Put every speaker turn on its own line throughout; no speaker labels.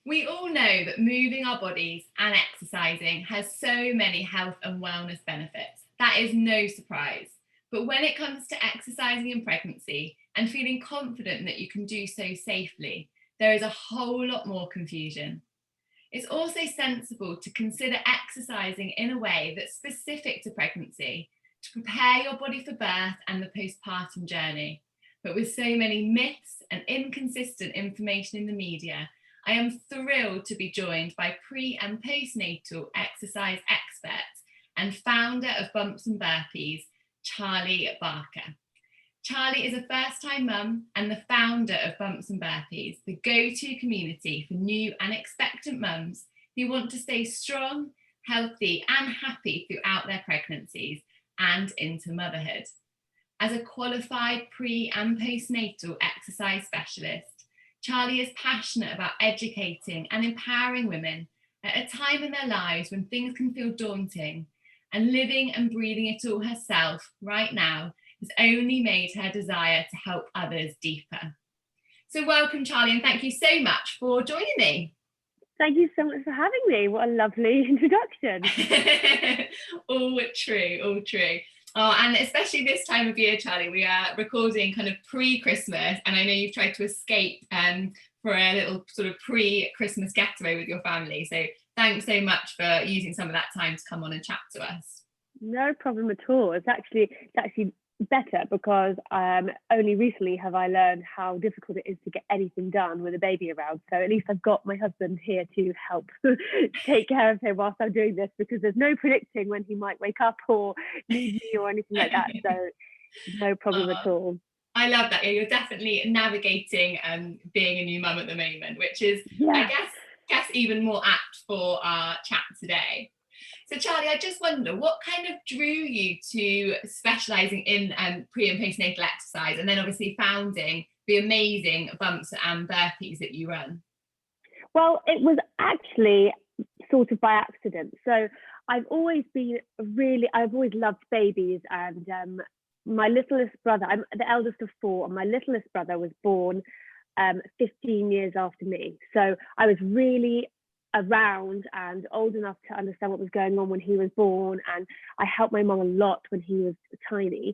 We all know that moving our bodies and exercising has so many health and wellness benefits. That is no surprise. But when it comes to exercising in pregnancy and feeling confident that you can do so safely, there is a whole lot more confusion. It's also sensible to consider exercising in a way that's specific to pregnancy to prepare your body for birth and the postpartum journey. But with so many myths and inconsistent information in the media, I am thrilled to be joined by pre and postnatal exercise expert and founder of Bumps and Burpees, Charlie Barker. Charlie is a first-time mum and the founder of Bumps and Burpees, the go-to community for new and expectant mums who want to stay strong, healthy and happy throughout their pregnancies and into motherhood. As a qualified pre and postnatal exercise specialist, Charlie is passionate about educating and empowering women at a time in their lives when things can feel daunting, and living and breathing it all herself right now has only made her desire to help others deeper. So welcome, Charlie, and thank you so much for joining me.
Thank you so much for having me. What a lovely introduction.
All true, all true. Oh, and especially this time of year, Charlie, we are recording kind of pre-Christmas, and I know you've tried to escape for a little sort of pre-Christmas getaway with your family. So thanks so much for using some of that time to come on and chat to us.
No problem at all. It's actually better because only recently have I learned how difficult it is to get anything done with a baby around. So at least I've got my husband here to help take care of him whilst I'm doing this, because there's no predicting when he might wake up or need me or anything like that. So no problem at all.
I love that. You're definitely navigating being a new mum at the moment, which is, I guess even more apt for our chat today. So Charlie, I just wonder, what kind of drew you to specialising in pre and postnatal exercise, and then obviously founding the amazing Bumps and Burpees that you run?
Well, it was actually sort of by accident. So I've always loved babies, and my littlest brother, I'm the eldest of four, and my littlest brother was born 15 years after me. So I was really around and old enough to understand what was going on when he was born, and I helped my mum a lot when he was tiny.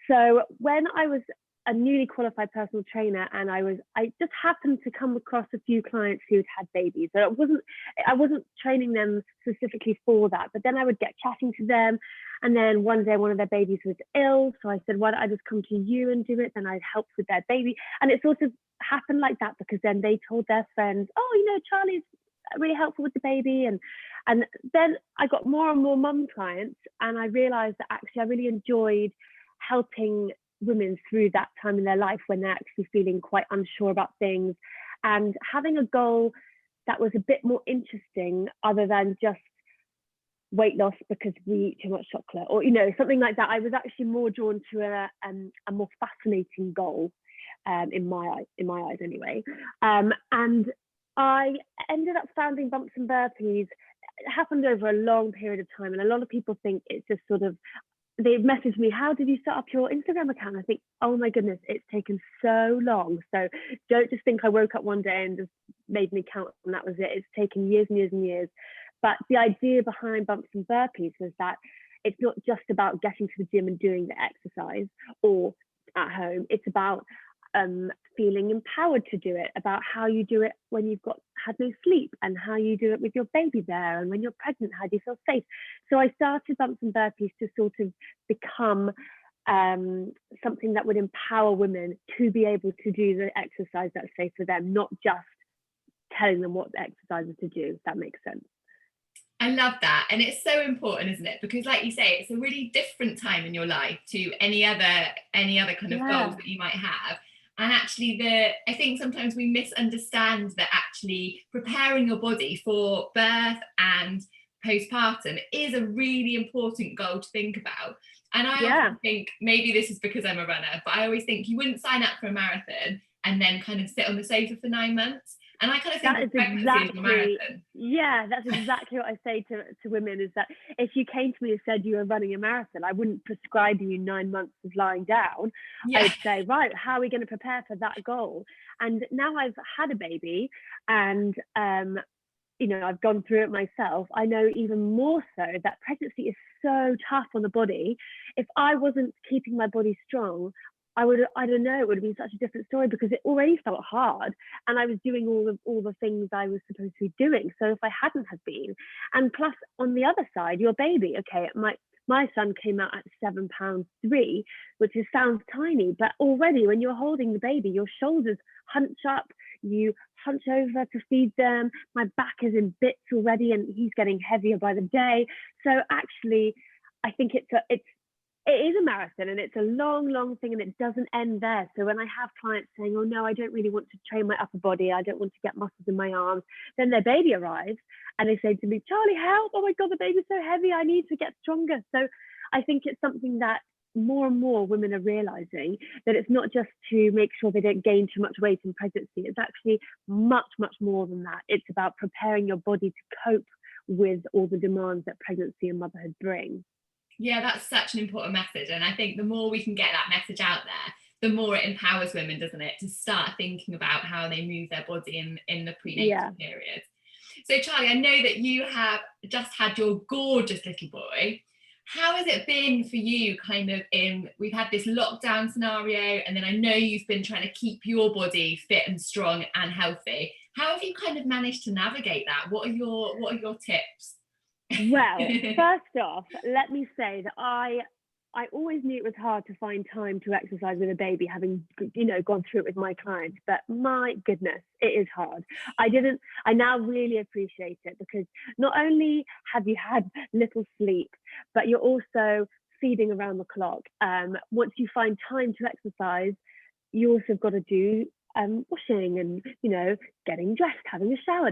So when I was a newly qualified personal trainer, and I just happened to come across a few clients who'd had babies. So I wasn't training them specifically for that, but then I would get chatting to them, and then one day one of their babies was ill, so I said, why don't I just come to you and do it? Then I'd help with their baby, and it sort of happened like that, because then they told their friends, oh, Charlie's really helpful with the baby, and then I got more and more mum clients, and I realized that actually I really enjoyed helping women through that time in their life when they're actually feeling quite unsure about things, and having a goal that was a bit more interesting other than just weight loss because we eat too much chocolate, or something like that. I was actually more drawn to a more fascinating goal, in my eyes anyway, and I ended up founding Bumps and Burpees. It happened over a long period of time, and a lot of people think it's just sort of, they've messaged me, how did you set up your Instagram account? I think, oh my goodness, it's taken so long. So don't just think I woke up one day and just made an account and that was it. It's taken years and years and years. But the idea behind Bumps and Burpees was that it's not just about getting to the gym and doing the exercise or at home. It's about feeling empowered to do it, about how you do it when you've had no sleep, and how you do it with your baby there, and when you're pregnant, how do you feel safe? So I started Bumps and Burpees to sort of become something that would empower women to be able to do the exercise that's safe for them, not just telling them what the exercises to do, if that makes sense.
I love that, and it's so important, isn't it? Because like you say, it's a really different time in your life to any other kind of goals that you might have. And actually, I think sometimes we misunderstand that actually preparing your body for birth and postpartum is a really important goal to think about. And I often think, maybe this is because I'm a runner, but I always think you wouldn't sign up for a marathon and then kind of sit on the sofa for 9 months. And I kind of think
That is
of pregnancy as a
exactly,
marathon.
yeah, that's exactly what I say to women, is that if you came to me and said you were running a marathon, I wouldn't prescribe you 9 months of lying down. I
Yeah.
would say, right, how are we going to prepare for that goal? And now I've had a baby, and you know, I've gone through it myself. I know even more so that pregnancy is so tough on the body. If I wasn't keeping my body strong, I don't know, it would have been such a different story, because it already felt hard and I was doing all the things I was supposed to be doing. So if I hadn't have been, and plus on the other side, your baby, okay, my son came out at 7 pounds 3, which sounds tiny, but already when you're holding the baby, your shoulders hunch up, you hunch over to feed them. My back is in bits already, and he's getting heavier by the day. So actually, I think it is a marathon, and it's a long thing, and it doesn't end there. So when I have clients saying, oh no, I don't really want to train my upper body, I don't want to get muscles in my arms, then their baby arrives and they say to me, Charlie, help, oh my God, the baby's so heavy, I need to get stronger. So I think it's something that more and more women are realizing, that it's not just to make sure they don't gain too much weight in pregnancy. It's actually much more than that. It's about preparing your body to cope with all the demands that pregnancy and motherhood bring.
Yeah, that's such an important message. And I think the more we can get that message out there, the more it empowers women, doesn't it, to start thinking about how they move their body in the prenatal period. So Charlie, I know that you have just had your gorgeous little boy. How has it been for you, kind of we've had this lockdown scenario, and then I know you've been trying to keep your body fit and strong and healthy. How have you kind of managed to navigate that? What are your tips?
Well, first off, let me say that I always knew it was hard to find time to exercise with a baby, having, you know, gone through it with my clients, but my goodness, it is hard. I now really appreciate it, because not only have you had little sleep, but you're also feeding around the clock. Once you find time to exercise, you also have got to do washing and, you know, getting dressed, having a shower.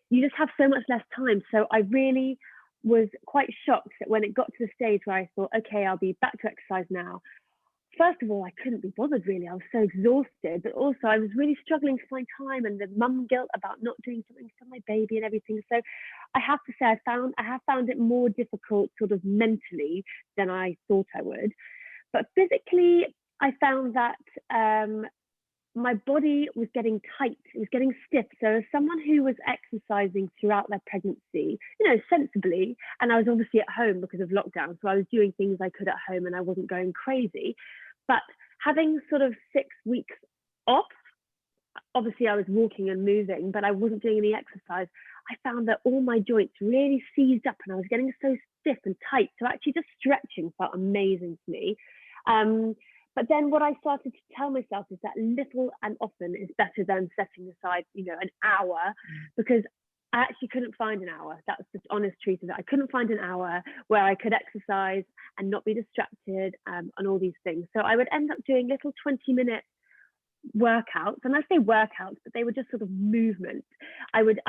You just have so much less time. So I really was quite shocked that when it got to the stage where I thought, okay, I'll be back to exercise now. First of all, I couldn't be bothered, really. I was so exhausted, but also I was really struggling to find time, and the mum guilt about not doing something for my baby and everything. So I have to say, I have found it more difficult sort of mentally than I thought I would. But physically, I found that my body was getting tight, it was getting stiff. So as someone who was exercising throughout their pregnancy, you know, sensibly, and I was obviously at home because of lockdown, so I was doing things I could at home and I wasn't going crazy. But having sort of 6 weeks off, obviously I was walking and moving, but I wasn't doing any exercise. I found that all my joints really seized up and I was getting so stiff and tight. So actually just stretching felt amazing to me. But then what I started to tell myself is that little and often is better than setting aside, you know, an hour, because I actually couldn't find an hour. That's the honest truth of it. I couldn't find an hour where I could exercise and not be distracted and all these things. So I would end up doing little 20-minute workouts, and I say workouts, but they were just sort of movement. I would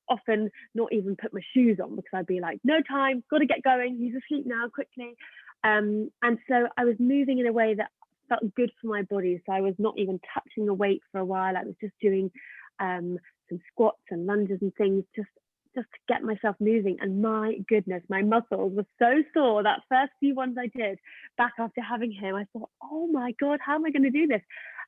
often not even put my shoes on, because I'd be like, no time, got to get going, he's asleep now, quickly. And so I was moving in a way that felt good for my body. So I was not even touching a weight for a while. I was just doing some squats and lunges and things just to get myself moving. And my goodness, my muscles were so sore that first few ones I did back after having him. I thought, oh my God, how am I going to do this?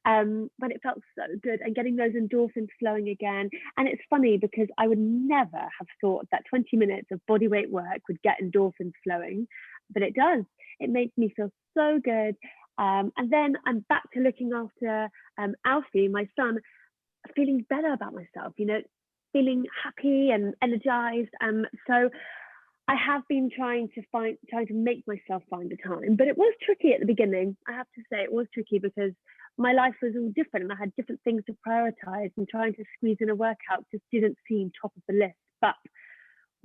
But it felt so good, and getting those endorphins flowing again. And it's funny, because I would never have thought that 20 minutes of bodyweight work would get endorphins flowing, but it does. It makes me feel so good. And then I'm back to looking after Alfie, my son, feeling better about myself, you know, feeling happy and energized. So I have been trying to make myself find the time, but it was tricky at the beginning. I have to say it was tricky, because my life was all different and I had different things to prioritize, and trying to squeeze in a workout just didn't seem top of the list. But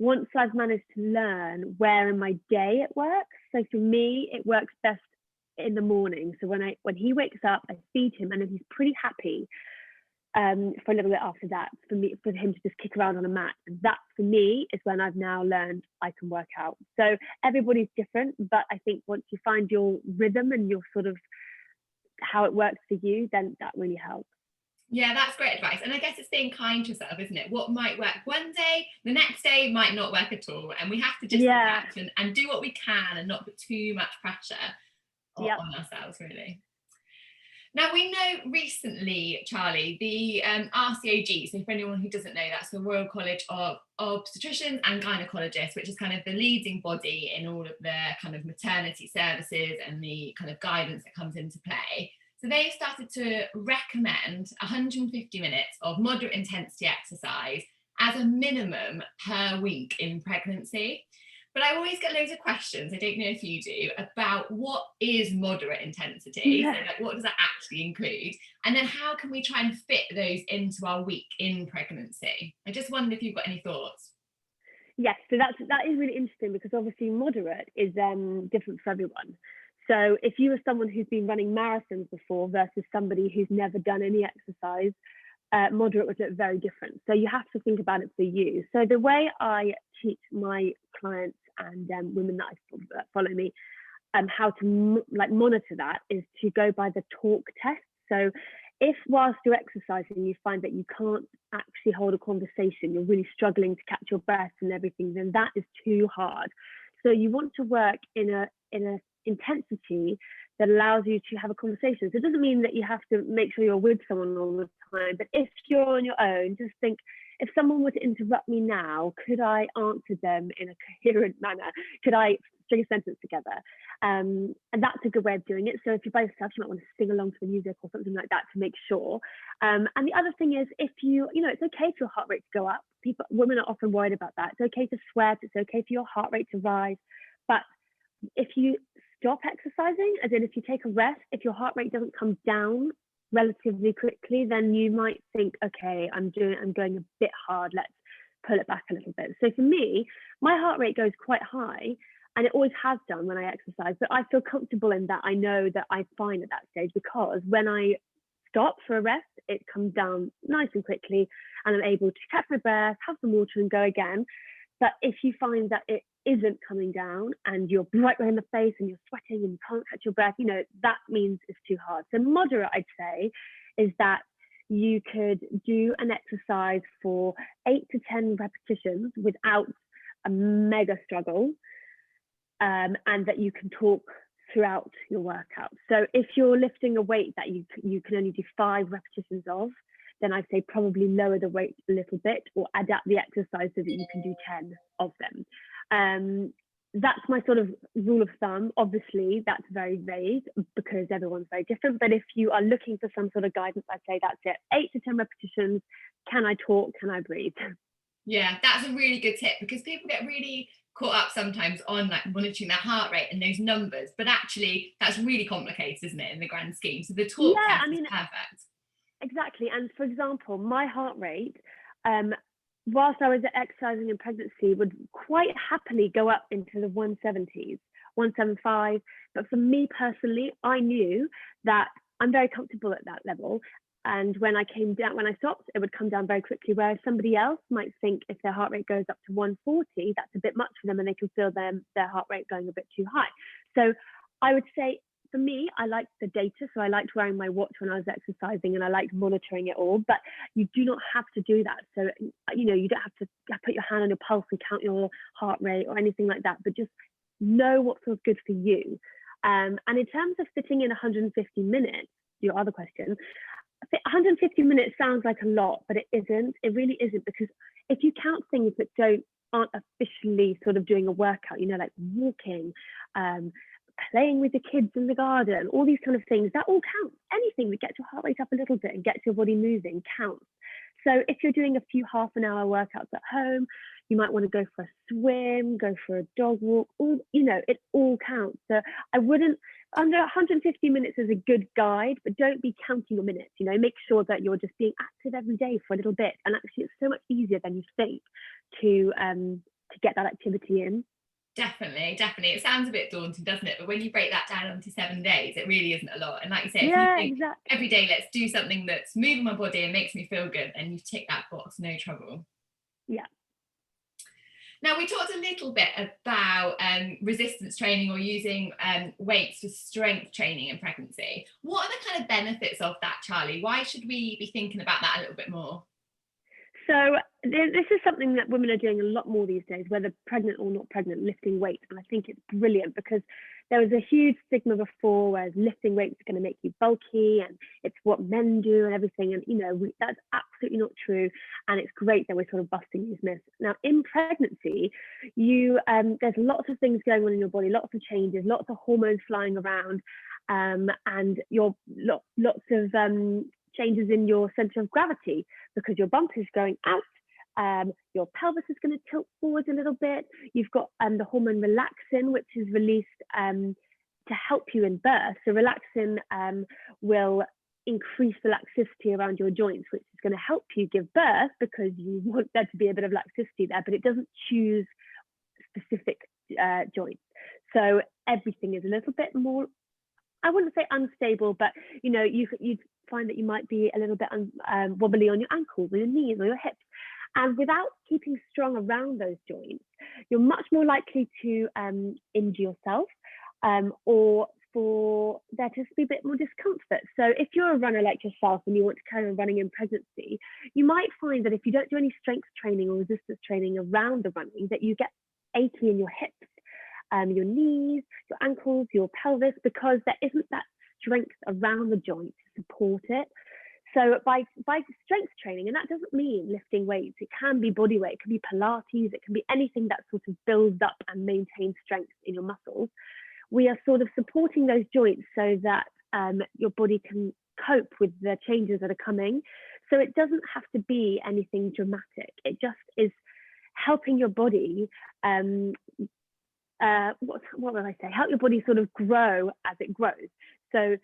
once I've managed to learn where in my day it works, so for me, it works best in the morning. So when he wakes up, I feed him, and then he's pretty happy for a little bit after that, for him to just kick around on a mat. And that for me is when I've now learned I can work out. So everybody's different, but I think once you find your rhythm and your sort of how it works for you, then that really helps.
Yeah, that's great advice. And I guess it's being kind to yourself, isn't it? What might work one day, the next day might not work at all. And we have to just
Yeah.
adapt and do what we can and not put too much pressure
Yep.
on ourselves, really. Now, we know recently, Charlie, the RCOG, so for anyone who doesn't know, that's the Royal College of Obstetricians and Gynecologists, which is kind of the leading body in all of the kind of maternity services and the kind of guidance that comes into play. So they started to recommend 150 minutes of moderate intensity exercise as a minimum per week in pregnancy. But I always get loads of questions, I don't know if you do, about what is moderate intensity?
Yeah.
So like, what does that actually include? And then how can we try and fit those into our week in pregnancy? I just wondered if you've got any thoughts.
Yes, so that is really interesting, because obviously moderate is different for everyone. So if you were someone who's been running marathons before versus somebody who's never done any exercise, moderate would look very different. So you have to think about it for you. So the way I teach my clients and women that follow me how to monitor that is to go by the talk test. So if whilst you're exercising you find that you can't actually hold a conversation, you're really struggling to catch your breath and everything, then that is too hard. So you want to work in a intensity that allows you to have a conversation. So it doesn't mean that you have to make sure you're with someone all the time, but if you're on your own, just think, if someone were to interrupt me now, could I answer them in a coherent manner? Could I string a sentence together? And that's a good way of doing it. So if you're by yourself, you might want to sing along to the music or something like that to make sure. And the other thing is, if it's okay for your heart rate to go up. Women are often worried about that. It's okay to sweat. It's okay for your heart rate to rise. But if you stop exercising, as in if you take a rest, if your heart rate doesn't come down relatively quickly, then you might think, okay, I'm going a bit hard, let's pull it back a little bit. So for me, my heart rate goes quite high, and it always has done when I exercise, but I feel comfortable in that. I know that I'm fine at that stage, because when I stop for a rest, it comes down nice and quickly, and I'm able to catch my breath, have some water, and go again. But if you find that it isn't coming down and you're bright red in the face and you're sweating and you can't catch your breath, that means it's too hard. So moderate, I'd say, is that you could do an exercise for 8 to 10 repetitions without a mega struggle, and that you can talk throughout your workout. So if you're lifting a weight that you can only do 5 repetitions of, then I'd say probably lower the weight a little bit or adapt the exercise so that you can do 10 of them. That's my sort of rule of thumb. Obviously, that's very vague because everyone's very different. But if you are looking for some sort of guidance, I'd say that's it. 8 to 10 repetitions. Can I talk? Can I breathe?
Yeah, that's a really good tip, because people get really caught up sometimes on like monitoring their heart rate and those numbers, but actually that's really complicated, isn't it, in the grand scheme? So the talk test is perfect.
Exactly. And for example, my heart rate, whilst I was exercising in pregnancy, would quite happily go up into the 170s, 175. But for me personally, I knew that I'm very comfortable at that level. And when I stopped, it would come down very quickly. Whereas somebody else might think if their heart rate goes up to 140, that's a bit much for them, and they can feel their heart rate going a bit too high. So I would say, for me, I liked the data. So I liked wearing my watch when I was exercising, and I liked monitoring it all. But you do not have to do that. So, you don't have to put your hand on your pulse and count your heart rate or anything like that. But just know what feels good for you. And in terms of fitting in 150 minutes, your other question, 150 minutes sounds like a lot, but it isn't. It really isn't, because if you count things that aren't officially sort of doing a workout, like walking, playing with the kids in the garden, all these kind of things, that all counts. Anything that gets your heart rate up a little bit and gets your body moving counts. So if you're doing a few half an hour workouts at home, you might want to go for a swim, go for a dog walk, it all counts. So I wouldn't, under 150 minutes is a good guide, but don't be counting your minutes, make sure that you're just being active every day for a little bit. And actually it's so much easier than you think to get that activity in.
Definitely. It sounds a bit daunting, doesn't it? But when you break that down onto 7 days, it really isn't a lot. And like you say, if you think
exactly.
every day, let's do something that's moving my body and makes me feel good, and you tick that box, no trouble.
Yeah.
Now, we talked a little bit about resistance training or using weights for strength training in pregnancy. What are the kind of benefits of that, Charlie? Why should we be thinking about that a little bit more?
So this is something that women are doing a lot more these days, whether pregnant or not pregnant, lifting weights. And I think it's brilliant because there was a huge stigma before, whereas lifting weights is going to make you bulky and it's what men do and everything. And, that's absolutely not true. And it's great that we're sort of busting these myths. Now, in pregnancy, there's lots of things going on in your body, lots of changes, lots of hormones flying around, and lots of changes in your center of gravity because your bump is going out. Your pelvis is going to tilt forwards a little bit. You've got the hormone relaxin, which is released to help you in birth. So relaxin will increase the laxity around your joints, which is going to help you give birth because you want there to be a bit of laxity there, but it doesn't choose specific joints. So everything is a little bit more, I wouldn't say unstable, but you'd find that you might be a little bit wobbly on your ankles or your knees or your hips. And without keeping strong around those joints, you're much more likely to injure yourself or for there to be a bit more discomfort. So if you're a runner like yourself and you want to carry on running in pregnancy, you might find that if you don't do any strength training or resistance training around the running, that you get achy in your hips, your knees, your ankles, your pelvis, because there isn't that strength around the joint to support it. So by strength training, and that doesn't mean lifting weights, it can be body weight, it can be Pilates, it can be anything that sort of builds up and maintains strength in your muscles. We are sort of supporting those joints so that your body can cope with the changes that are coming. So it doesn't have to be anything dramatic. It just is helping your body what would I say? Help your body sort of grow as it grows. So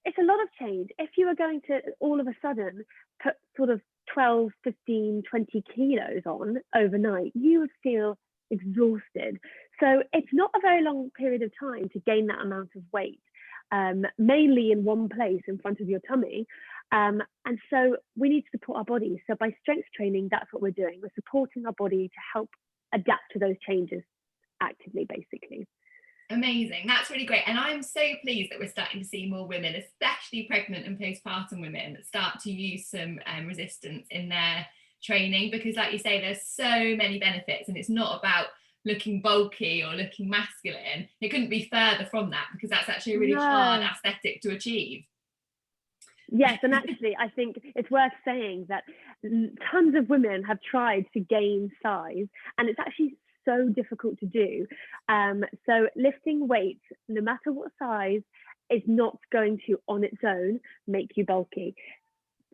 it's a lot of change. If you were going to all of a sudden put sort of 12, 15, 20 kilos on overnight, you would feel exhausted. So it's not a very long period of time to gain that amount of weight, mainly in one place in front of your tummy. And so we need to support our body. So by strength training, that's what we're doing. We're supporting our body to help adapt to those changes actively, basically.
Amazing. That's really great. And I'm so pleased that we're starting to see more women, especially pregnant and postpartum women, that start to use some resistance in their training, because like you say, there's so many benefits and it's not about looking bulky or looking masculine. It couldn't be further from that, because that's actually a really hard aesthetic to achieve.
Yes, and actually I think it's worth saying that tons of women have tried to gain size and it's actually so difficult to do. So lifting weights, no matter what size, is not going to on its own make you bulky.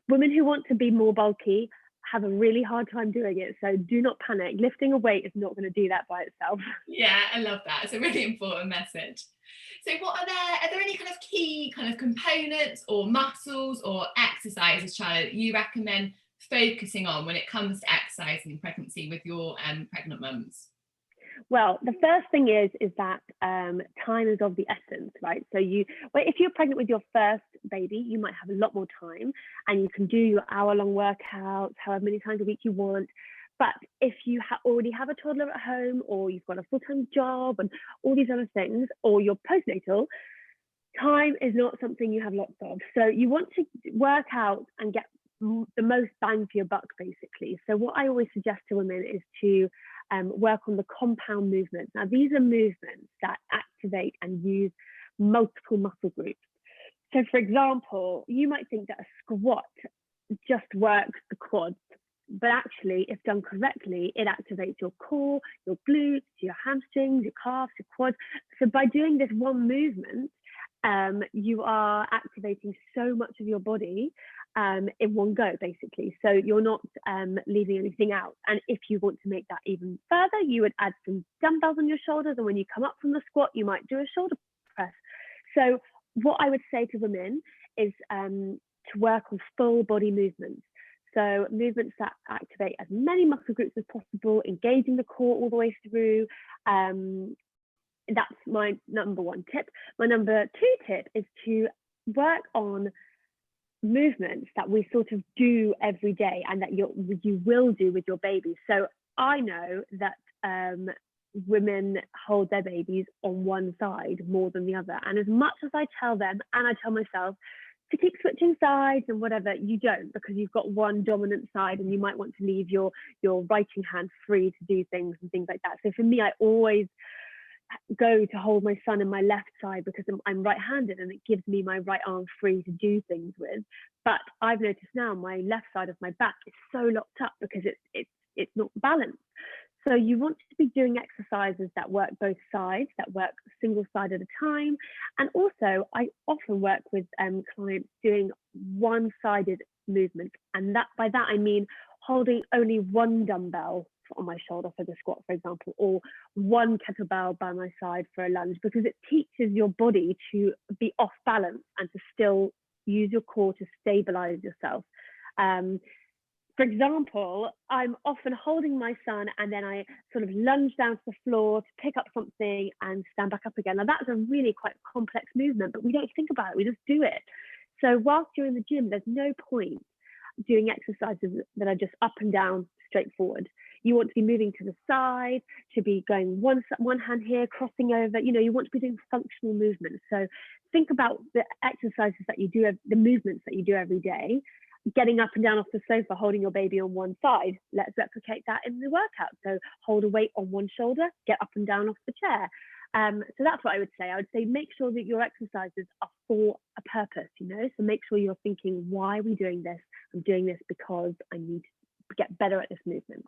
Women who want to be more bulky have a really hard time doing it, so do not panic. Lifting a weight is not going to do that by itself.
Yeah, I love that. It's a really important message. So are there any kind of key kind of components or muscles or exercises, Charlotte, that you recommend focusing on when it comes to exercising in pregnancy with your pregnant mums?
Well, the first thing is that time is of the essence, right? So if you're pregnant with your first baby, you might have a lot more time and you can do your hour-long workouts, however many times a week you want. But if you already have a toddler at home, or you've got a full-time job and all these other things, or you're postnatal, time is not something you have lots of. So you want to work out and get the most bang for your buck, basically. So what I always suggest to women is to work on the compound movements. Now, these are movements that activate and use multiple muscle groups. So, for example, you might think that a squat just works the quads, but actually, if done correctly, it activates your core, your glutes, your hamstrings, your calves, your quads. So by doing this one movement, you are activating so much of your body in one go, basically. So you're not leaving anything out. And if you want to make that even further, you would add some dumbbells on your shoulders. And when you come up from the squat, you might do a shoulder press. So what I would say to women is to work on full body movements. So movements that activate as many muscle groups as possible, engaging the core all the way through. That's my number one tip. My number two tip is to work on movements that we sort of do every day and that you will do with your baby. So I know that women hold their babies on one side more than the other. And as much as I tell them, and I tell myself to keep switching sides and whatever, you don't, because you've got one dominant side and you might want to leave your writing hand free to do things and things like that. So for me, I always go to hold my son in my left side because I'm right-handed, and it gives me my right arm free to do things with. But I've noticed now my left side of my back is so locked up because it's not balanced. So you want to be doing exercises that work both sides, that work single side at a time. And also, I often work with clients doing one-sided movements. And by that, I mean holding only one dumbbell on my shoulder for the squat, for example, or one kettlebell by my side for a lunge, because it teaches your body to be off balance and to still use your core to stabilize yourself. For example, I'm often holding my son and then I sort of lunge down to the floor to pick up something and stand back up again. Now that's a really quite complex movement, but we don't think about it, we just do it. So whilst you're in the gym, there's no point doing exercises that are just up and down, straightforward. You want to be moving to the side, to be going one hand here, crossing over, you want to be doing functional movements. So think about the exercises that you do, the movements that you do every day. Getting up and down off the sofa, holding your baby on one side. Let's replicate that in the workout. So hold a weight on one shoulder, get up and down off the chair. So that's what I would say. I would say make sure that your exercises are for a purpose, So make sure you're thinking, why are we doing this? I'm doing this because I need to get better at this movement.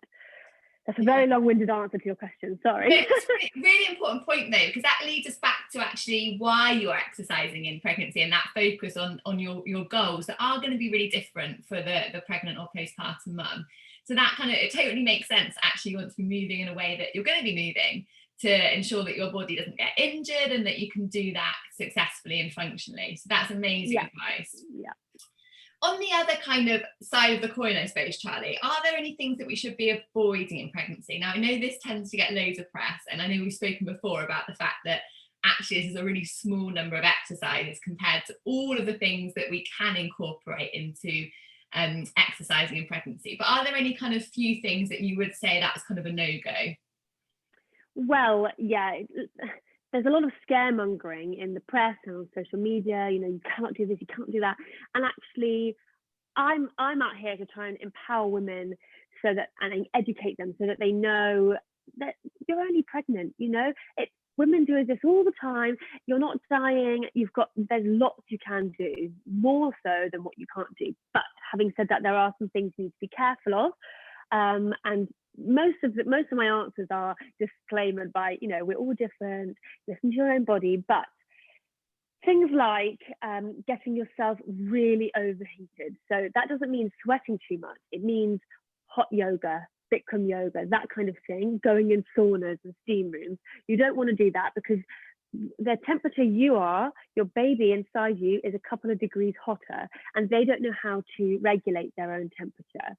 That's a very long-winded answer to your question, sorry.
It's a really important point though, because that leads us back to actually why you're exercising in pregnancy and that focus on your goals that are going to be really different for the pregnant or postpartum mum. So that it totally makes sense. Actually, you want to be moving in a way that you're going to be moving to ensure that your body doesn't get injured and that you can do that successfully and functionally. So that's amazing advice.
Yeah.
On the other kind of side of the coin, I suppose, Charlie, are there any things that we should be avoiding in pregnancy? Now, I know this tends to get loads of press, and I know we've spoken before about the fact that actually this is a really small number of exercises compared to all of the things that we can incorporate into exercising in pregnancy. But are there any kind of few things that you would say that's kind of a no-go?
Well, yeah. There's a lot of scaremongering in the press and on social media, you cannot do this, you can't do that. And actually, I'm out here to try and empower women so that, and educate them so that they know that you're only pregnant, women do this all the time. You're not dying. There's lots you can do, more so than what you can't do. But having said that, there are some things you need to be careful of. And most of my answers are disclaimed by, we're all different, listen to your own body. But things like getting yourself really overheated. So that doesn't mean sweating too much. It means hot yoga, Bikram yoga, that kind of thing, going in saunas and steam rooms. You don't want to do that because the temperature your baby inside you is a couple of degrees hotter, and they don't know how to regulate their own temperature.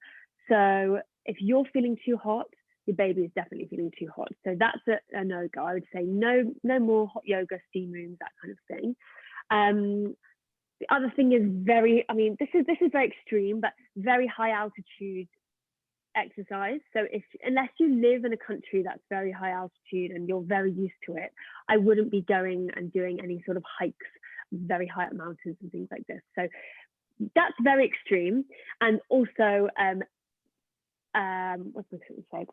So if you're feeling too hot, your baby is definitely feeling too hot. So that's a no-go. I would say no more hot yoga, steam rooms, that kind of thing. The other thing is this is very extreme, but very high altitude exercise. So unless you live in a country that's very high altitude and you're very used to it, I wouldn't be going and doing any sort of hikes very high up mountains and things like this. So that's very extreme. And also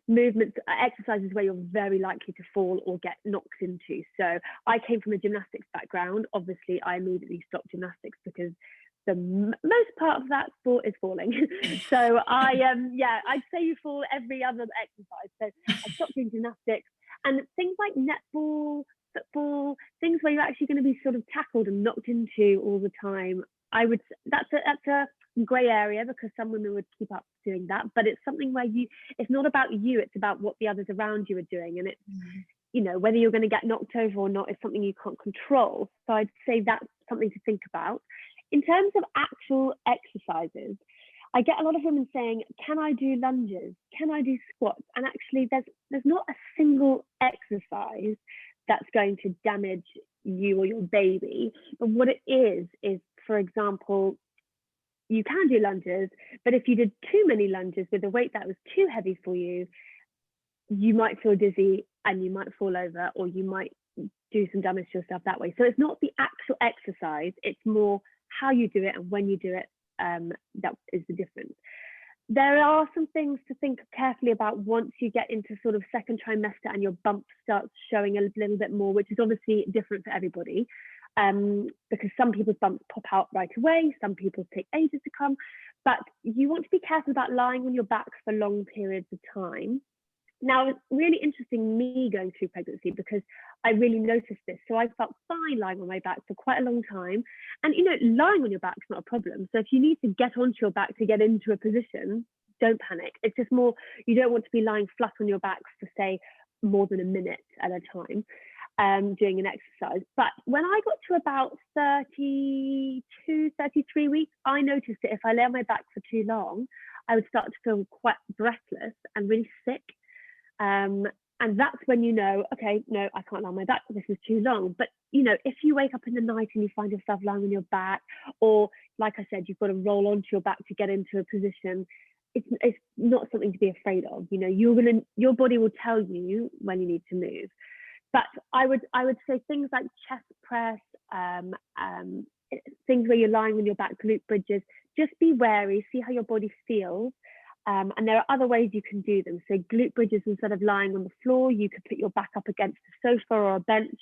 movements, exercises where you're very likely to fall or get knocked into. So I came from a gymnastics background. Obviously, I immediately stopped gymnastics because the most part of that sport is falling. So I'd say you fall every other exercise. So I stopped doing gymnastics, and things like netball, football, things where you're actually going to be sort of tackled and knocked into all the time. That's a grey area because some women would keep up doing that, but it's something where it's not about you, it's about what the others around you are doing, and it's whether you're going to get knocked over or not is something you can't control. So I'd say that's something to think about. In terms of actual exercises, I get a lot of women saying, can I do lunges, can I do squats? And actually there's not a single exercise that's going to damage you or your baby. But what it is, for example, you can do lunges, but if you did too many lunges with a weight that was too heavy for you, you might feel dizzy and you might fall over, or you might do some damage to yourself that way. So it's not the actual exercise, it's more how you do it and when you do it. That is the difference. There are some things to think carefully about once you get into sort of second trimester and your bump starts showing a little bit more, which is obviously different for everybody, because some people's bumps pop out right away, some people take ages to come, but you want to be careful about lying on your back for long periods of time. Now, it's really interesting me going through pregnancy because I really noticed this. So I felt fine lying on my back for quite a long time. And, you know, lying on your back is not a problem. So if you need to get onto your back to get into a position, don't panic. It's just more, you don't want to be lying flat on your back for, say, more than a minute at a time doing an exercise. But when I got to about 32, 33 weeks, I noticed that if I lay on my back for too long, I would start to feel quite breathless and really sick. And that's when you know, okay, no, I can't lie on my back, this is too long. But, you know, if you wake up in the night and you find yourself lying on your back, or like I said, you've got to roll onto your back to get into a position, it's not something to be afraid of. You know, your body will tell you when you need to move. But I would say things like chest press, things where you're lying on your back, glute bridges, just be wary, see how your body feels. And there are other ways you can do them. So glute bridges, instead of lying on the floor, you could put your back up against a sofa or a bench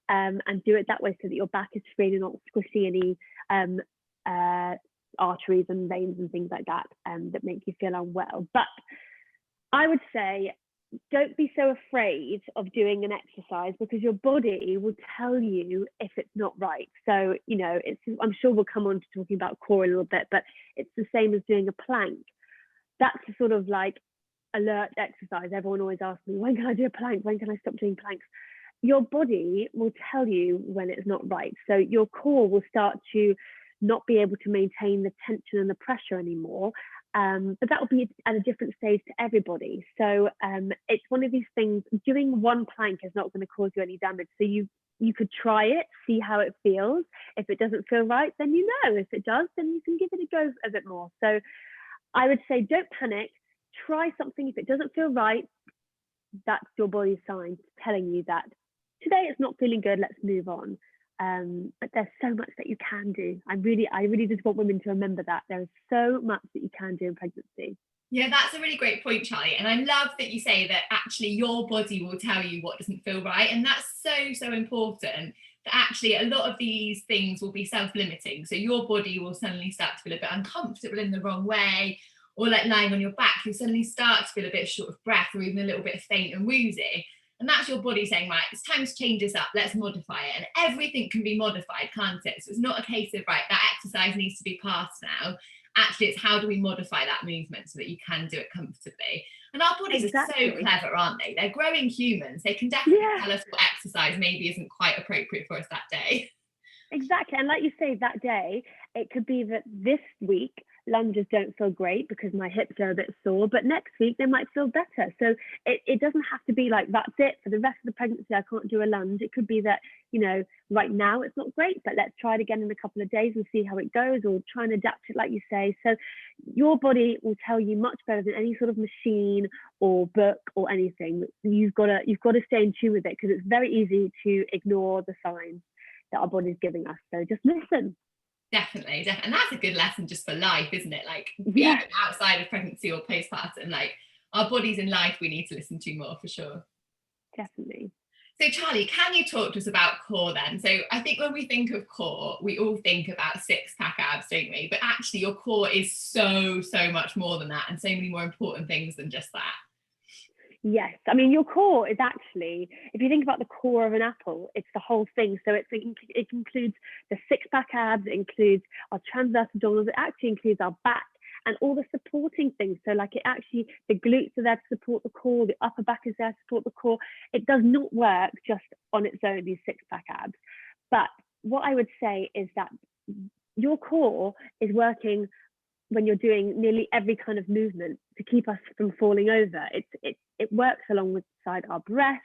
and do it that way so that your back is free and you're not squishing any arteries and veins and things like that that make you feel unwell. But I would say don't be so afraid of doing an exercise, because your body will tell you if it's not right. So, you know, I'm sure we'll come on to talking about core a little bit, but it's the same as doing a plank. That's a sort of like alert exercise. Everyone always asks me, when can I do a plank? When can I stop doing planks? Your body will tell you when it's not right. So your core will start to not be able to maintain the tension and the pressure anymore. But that will be at a different stage to everybody. So it's one of these things, doing one plank is not going to cause you any damage. So you could try it, see how it feels. If it doesn't feel right, then you know. If it does, then you can give it a go a bit more. So I would say don't panic, try something. If it doesn't feel right, that's your body's sign telling you that today it's not feeling good, let's move on. But there's so much that you can do. I really just want women to remember that there is so much that you can do in pregnancy.
Yeah, that's a really great point, Charlie. And I love that you say that actually your body will tell you what doesn't feel right. And that's so important, that actually a lot of these things will be self-limiting. So your body will suddenly start to feel a bit uncomfortable in the wrong way, or like lying on your back, you'll suddenly start to feel a bit short of breath, or even a little bit faint and woozy. And that's your body saying, right, it's time to change this up, let's modify it. And everything can be modified, can't it? So it's not a case of, right, that exercise needs to be passed now. Actually, it's how do we modify that movement so that you can do it comfortably. And our bodies are so clever, aren't they? They're growing humans. They can definitely tell us what exercise maybe isn't quite appropriate for us that day.
Exactly. And like you say, that day, it could be that this week lunges don't feel great because my hips are a bit sore, but next week they might feel better. So it doesn't have to be like, that's it for the rest of the pregnancy, I can't do a lunge. It could be that, you know, right now it's not great, but let's try it again in a couple of days and see how it goes, or try and adapt it like you say. So your body will tell you much better than any sort of machine or book or anything. You've got to stay in tune with it, because it's very easy to ignore the signs that our body's giving us. So just listen.
Definitely. And that's a good lesson just for life, isn't it? Like even outside of pregnancy or postpartum, like our bodies in life we need to listen to more, for sure.
Definitely.
So Charlie, can you talk to us about core then? So I think when we think of core, we all think about six-pack abs, don't we? But actually your core is so much more than that, and so many more important things than just that.
Yes, I mean, your core is actually, if you think about the core of an apple, it's the whole thing. So it includes the six-pack abs, it includes our transverse abdominals, it actually includes our back and all the supporting things. So like it actually, the glutes are there to support the core, the upper back is there to support the core. It does not work just on its own, these six-pack abs. But what I would say is that your core is working when you're doing nearly every kind of movement to keep us from falling over. It works alongside our breath.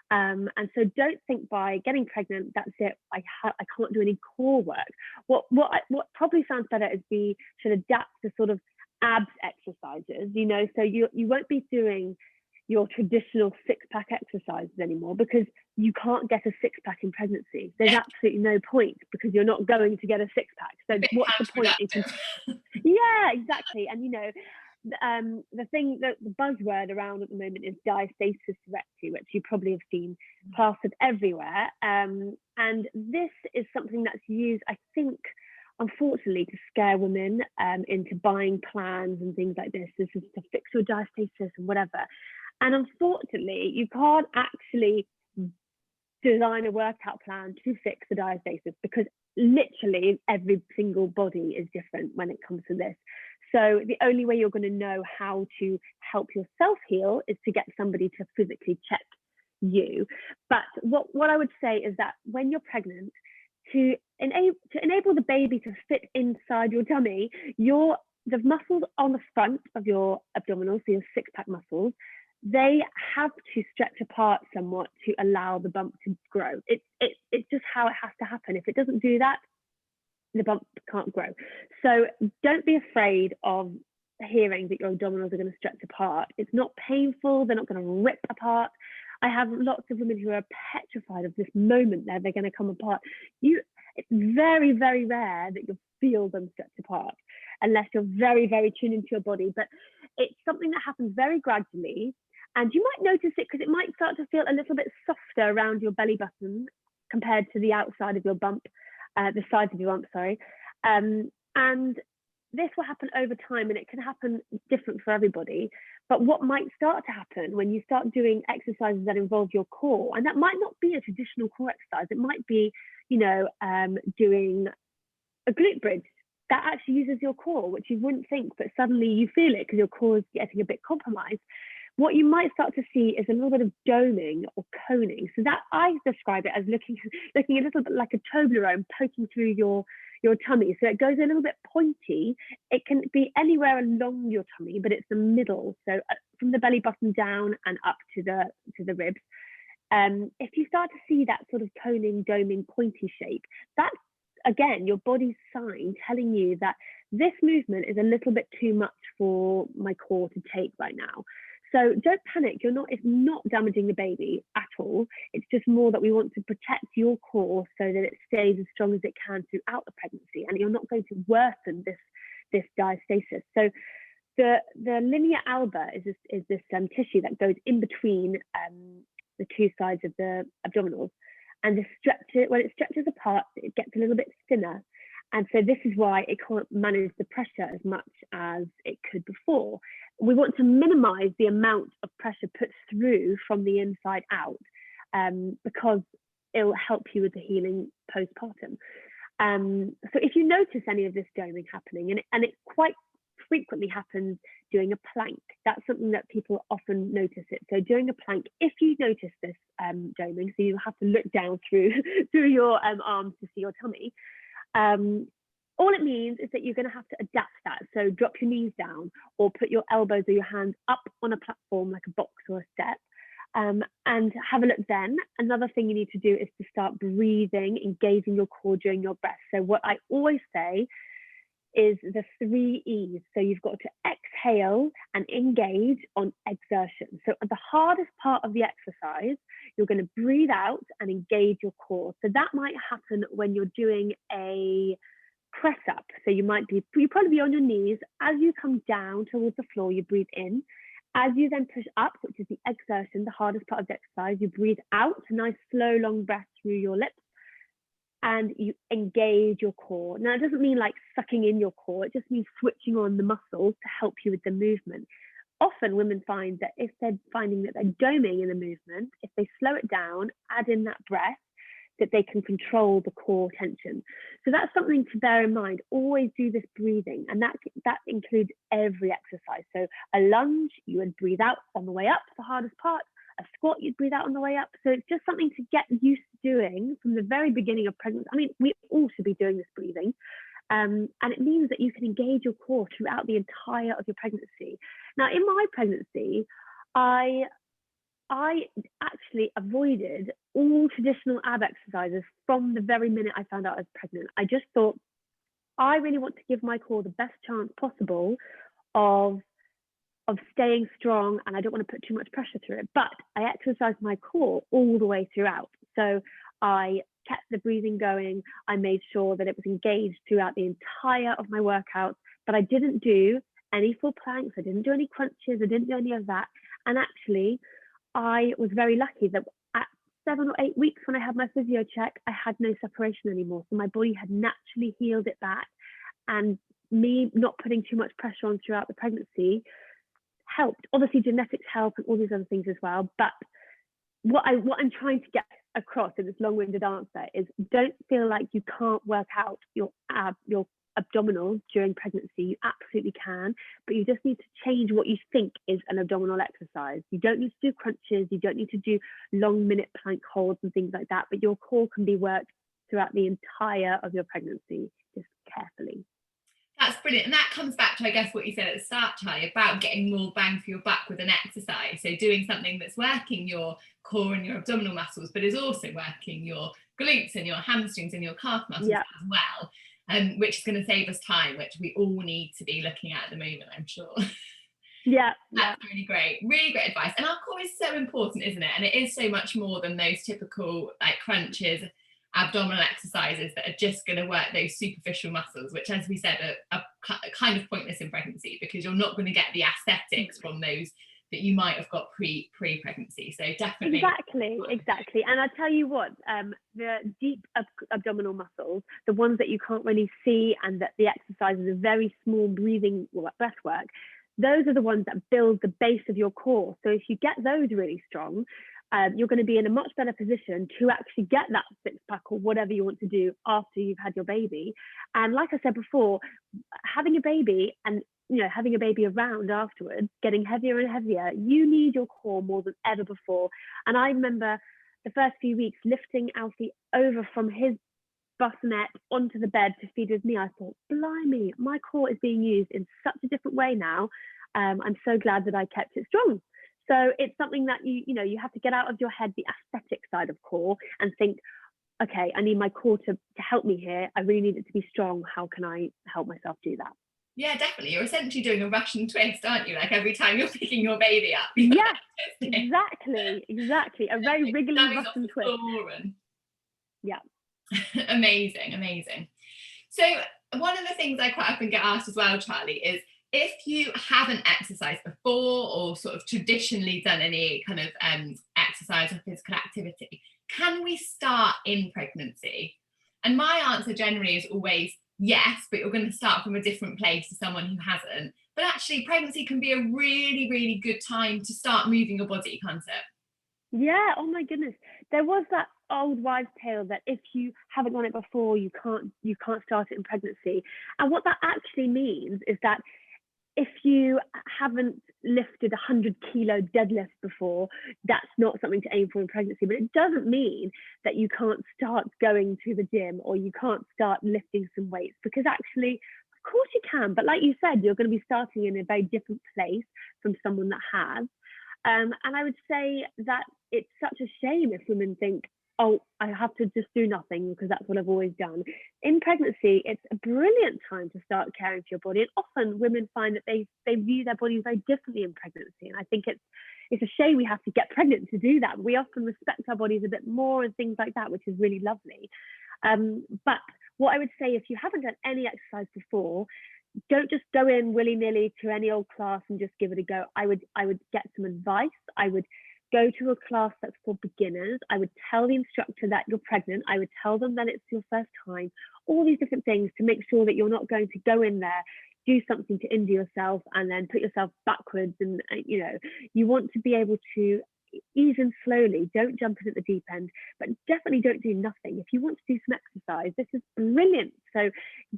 And so don't think by getting pregnant, that's it, I can't do any core work. What probably sounds better is we should adapt to sort of abs exercises, you know, so you won't be doing, your traditional six-pack exercises anymore, because you can't get a six-pack in pregnancy. There's absolutely no point, because you're not going to get a six-pack. So what's the point? Yeah, exactly. And you know, the thing that the buzzword around at the moment is diastasis recti, which you probably have seen plastered everywhere. And this is something that's used, I think, unfortunately, to scare women into buying plans and things like this. This is to fix your diastasis and whatever. And unfortunately, you can't actually design a workout plan to fix the diastasis, because literally every single body is different when it comes to this. So the only way you're going to know how to help yourself heal is to get somebody to physically check you. But what I would say is that when you're pregnant, to enable the baby to fit inside your tummy, the muscles on the front of your abdominals, so your six-pack muscles, they have to stretch apart somewhat to allow the bump to grow. It's just how it has to happen. If it doesn't do that, the bump can't grow. So don't be afraid of hearing that your abdominals are going to stretch apart. It's not painful. They're not going to rip apart. I have lots of women who are petrified of this moment that they're going to come apart. It's very, very rare that you'll feel them stretch apart, unless you're very, very tuned into your body. But it's something that happens very gradually. And you might notice it because it might start to feel a little bit softer around your belly button compared to the outside of your bump, the sides of your bump, sorry. And this will happen over time, and it can happen different for everybody. But what might start to happen when you start doing exercises that involve your core, and that might not be a traditional core exercise, it might be, doing a glute bridge that actually uses your core, which you wouldn't think, but suddenly you feel it because your core is getting a bit compromised. What you might start to see is a little bit of doming or coning. So that I describe it as looking a little bit like a Toblerone poking through your tummy. So it goes a little bit pointy. It can be anywhere along your tummy, but it's the middle. So from the belly button down and up to the ribs. If you start to see that sort of coning, doming, pointy shape, that's again your body's sign telling you that this movement is a little bit too much for my core to take right now. So don't panic. It's not damaging the baby at all. It's just more that we want to protect your core so that it stays as strong as it can throughout the pregnancy, and you're not going to worsen this diastasis. So the linea alba is this tissue that goes in between the two sides of the abdominals, and when it stretches apart, it gets a little bit thinner. And so this is why it can't manage the pressure as much as it could before. We want to minimize the amount of pressure put through from the inside out, because it will help you with the healing postpartum. So if you notice any of this doming happening, and it quite frequently happens doing a plank, that's something that people often notice it. So doing a plank, if you notice this doming, so you have to look down through your arms to see your tummy, all it means is that you're going to have to adapt that. So drop your knees down, or put your elbows or your hands up on a platform like a box or a step, and have a look then. Another thing you need to do is to start breathing, engaging your core during your breath. So what I always say is the 3 E's. So you've got to exhale and engage on exertion. So at the hardest part of the exercise, you're going to breathe out and engage your core. So that might happen when you're doing a press up. So you'll probably be on your knees. As you come down towards the floor, you breathe in. As you then push up, which is the exertion, the hardest part of the exercise, you breathe out, a nice slow long breath through your lips, and you engage your core. Now, it doesn't mean like sucking in your core. It just means switching on the muscles to help you with the movement. Often women find that if they're finding that they're doming in the movement, if they slow it down, add in that breath, that they can control the core tension. So that's something to bear in mind. Always do this breathing, and that includes every exercise. So a lunge, you would breathe out on the way up, the hardest part. A squat, you'd breathe out on the way up. So it's just something to get used to doing from the very beginning of pregnancy. I mean, we all should be doing this breathing. And it means that you can engage your core throughout the entire of your pregnancy. Now, in my pregnancy, I actually avoided all traditional ab exercises from the very minute I found out I was pregnant. I just thought, I really want to give my core the best chance possible of of staying strong, and I don't want to put too much pressure through it, but I exercised my core all the way throughout. So I kept the breathing going. I made sure that it was engaged throughout the entire of my workouts, but I didn't do any full planks. I didn't do any crunches. I didn't do any of that. And actually, I was very lucky that at 7 or 8 weeks when I had my physio check, I had no separation anymore. So my body had naturally healed it back. And me not putting too much pressure on throughout the pregnancy helped. Obviously, genetics help and all these other things as well. But what I'm trying to get across in this long-winded answer is, don't feel like you can't work out your abdominal during pregnancy. You absolutely can, but you just need to change what you think is an abdominal exercise. You don't need to do crunches, you don't need to do long minute plank holds and things like that, but your core can be worked throughout the entire of your pregnancy, just carefully.
That's brilliant. And that comes back to, I guess, what you said at the start, Charlie, about getting more bang for your buck with an exercise. So doing something that's working your core and your abdominal muscles, but is also working your glutes and your hamstrings and your calf muscles as well. Which is going to save us time, which we all need to be looking at the moment, I'm sure. That's really great advice. And our core is so important, isn't it? And it is so much more than those typical like crunches, abdominal exercises that are just going to work those superficial muscles, which, as we said, are kind of pointless in pregnancy, because you're not going to get the aesthetics from those that you might have got pre-pregnancy. So definitely.
Exactly. And I tell you what, the deep abdominal muscles, the ones that you can't really see, and that the exercises are very small breathing breath work, those are the ones that build the base of your core. So if you get those really strong, you're going to be in a much better position to actually get that six-pack or whatever you want to do after you've had your baby. And like I said before, having a baby and having a baby around afterwards, getting heavier and heavier, you need your core more than ever before. And I remember the first few weeks lifting Alfie over from his bassinet onto the bed to feed with me. I thought, blimey, my core is being used in such a different way now. I'm so glad that I kept it strong. So it's something that you have to get out of your head, the aesthetic side of core, and think, okay, I need my core to help me here. I really need it to be strong. How can I help myself do that?
Yeah, definitely. You're essentially doing a Russian twist, aren't you? Like every time you're picking your baby up.
Yes, exactly. A very wriggly Russian twist. Yeah.
Amazing. So one of the things I quite often get asked as well, Charlie, is if you haven't exercised before or sort of traditionally done any kind of exercise or physical activity, can we start in pregnancy? And my answer generally is always yes, but you're going to start from a different place to someone who hasn't. But actually, pregnancy can be a really, really good time to start moving your body, can't it?
Yeah, oh my goodness. There was that old wives' tale that if you haven't done it before, you can't start it in pregnancy. And what that actually means is that if you haven't lifted 100-kilo deadlift before, that's not something to aim for in pregnancy. But it doesn't mean that you can't start going to the gym or you can't start lifting some weights, because actually, of course you can. But like you said, you're going to be starting in a very different place from someone that has. And I would say that it's such a shame if women think, oh, I have to just do nothing because that's what I've always done. In pregnancy, it's a brilliant time to start caring for your body. And often women find that they view their bodies very differently in pregnancy. And I think it's a shame we have to get pregnant to do that. We often respect our bodies a bit more and things like that, which is really lovely. But what I would say, if you haven't done any exercise before, don't just go in willy-nilly to any old class and just give it a go. I would get some advice. I would go to a class that's for beginners. I would tell the instructor that you're pregnant. I would tell them that it's your first time, all these different things to make sure that you're not going to go in there, do something to injure yourself and then put yourself backwards. And, you want to be able to ease in slowly. Don't jump in at the deep end, but definitely don't do nothing. If you want to do some exercise, this is brilliant. So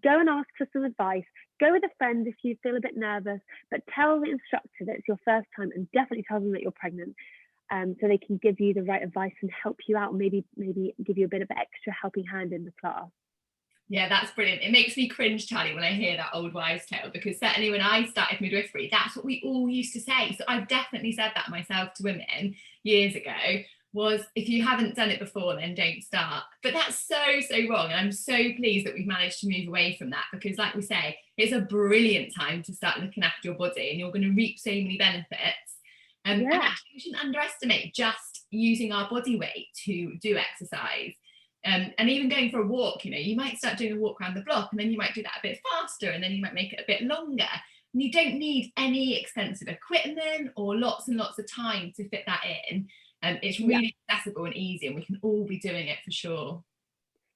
go and ask for some advice. Go with a friend if you feel a bit nervous, but tell the instructor that it's your first time, and definitely tell them that you're pregnant. So they can give you the right advice and help you out, maybe give you a bit of an extra helping hand in the class.
Yeah, that's brilliant. It makes me cringe, Charlie, when I hear that old wives' tale, because certainly when I started midwifery, that's what we all used to say. So I've definitely said that myself to women years ago. was, if you haven't done it before, then don't start. But that's so wrong. And I'm so pleased that we've managed to move away from that, because like we say, it's a brilliant time to start looking after your body, and you're going to reap so many benefits. And actually, we shouldn't underestimate just using our body weight to do exercise. And even going for a walk, you might start doing a walk around the block, and then you might do that a bit faster, and then you might make it a bit longer. And you don't need any expensive equipment or lots and lots of time to fit that in. It's really accessible and easy, and we can all be doing it for sure.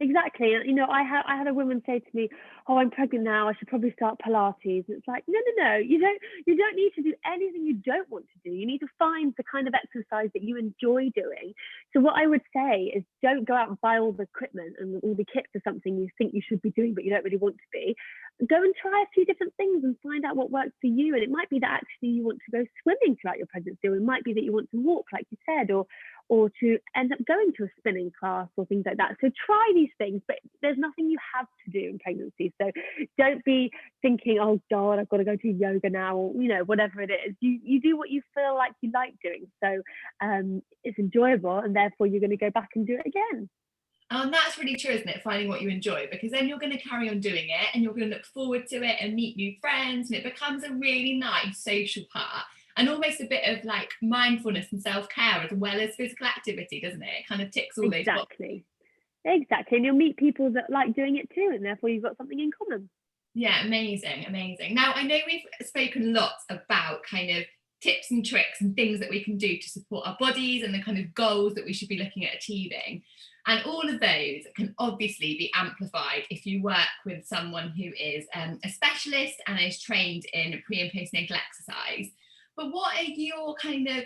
Exactly. I had a woman say to me, "Oh, I'm pregnant now. I should probably start Pilates." And it's like, no. You don't need to do anything you don't want to do. You need to find the kind of exercise that you enjoy doing. So what I would say is, don't go out and buy all the equipment and all the kits for something you think you should be doing, but you don't really want to be. Go and try a few different things and find out what works for you. And it might be that actually you want to go swimming throughout your pregnancy, or it might be that you want to walk, like you said, or to end up going to a spinning class or things like that. So try these things, but there's nothing you have to do in pregnancy. So don't be thinking, oh God, I've got to go to yoga now, or whatever it is. You do what you feel like you like doing. So it's enjoyable, and therefore you're going to go back and do it again.
And that's really true, isn't it? Finding what you enjoy, because then you're going to carry on doing it, and you're going to look forward to it and meet new friends, and it becomes a really nice social part, and almost a bit of like mindfulness and self-care as well as physical activity, doesn't it? It kind of ticks all those boxes.
Exactly. And you'll meet people that like doing it too, and therefore you've got something in common.
Yeah, amazing. Now, I know we've spoken lots about kind of tips and tricks and things that we can do to support our bodies and the kind of goals that we should be looking at achieving. And all of those can obviously be amplified if you work with someone who is a specialist and is trained in pre and postnatal exercise. But what are your kind of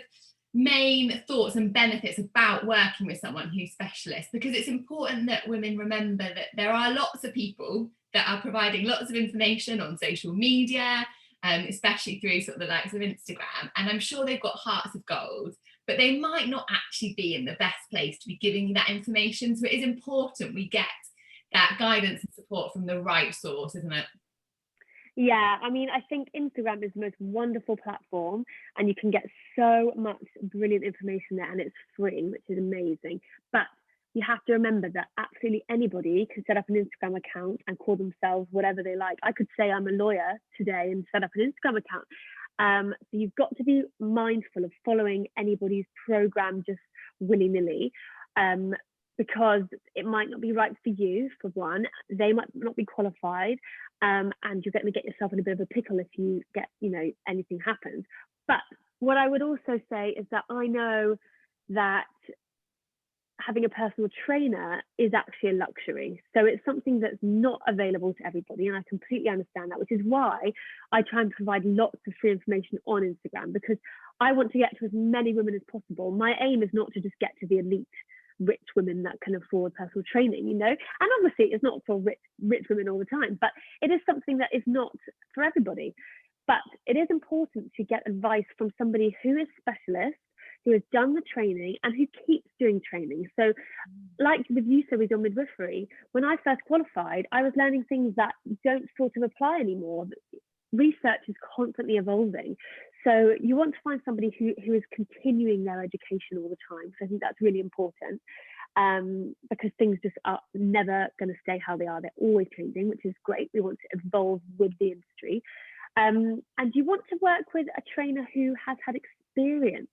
main thoughts and benefits about working with someone who's specialist? Because it's important that women remember that there are lots of people that are providing lots of information on social media, especially through sort of the likes of Instagram. And I'm sure they've got hearts of gold, but they might not actually be in the best place to be giving you that information. So it is important we get that guidance and support from the right source, isn't it?
Yeah, I mean, I think Instagram is the most wonderful platform, and you can get so much brilliant information there, and it's free, which is amazing. But you have to remember that absolutely anybody can set up an Instagram account and call themselves whatever they like. I could say I'm a lawyer today and set up an Instagram account. So you've got to be mindful of following anybody's program just willy-nilly, because it might not be right for you, for one. They might not be qualified, and you're going to get yourself in a bit of a pickle if you get, anything happens. But what I would also say is that I know that having a personal trainer is actually a luxury. So it's something that's not available to everybody. And I completely understand that, which is why I try and provide lots of free information on Instagram, because I want to get to as many women as possible. My aim is not to just get to the elite rich women that can afford personal training, and obviously it's not for rich women all the time, but it is something that is not for everybody. But it is important to get advice from somebody who is specialist, who has done the training and who keeps doing training. So like with you, so with your midwifery, when I first qualified, I was learning things that don't sort of apply anymore. Research is constantly evolving. So you want to find somebody who is continuing their education all the time. So I think that's really important, because things just are never going to stay how they are. They're always changing, which is great. We want to evolve with the industry. And you want to work with a trainer who has had experience.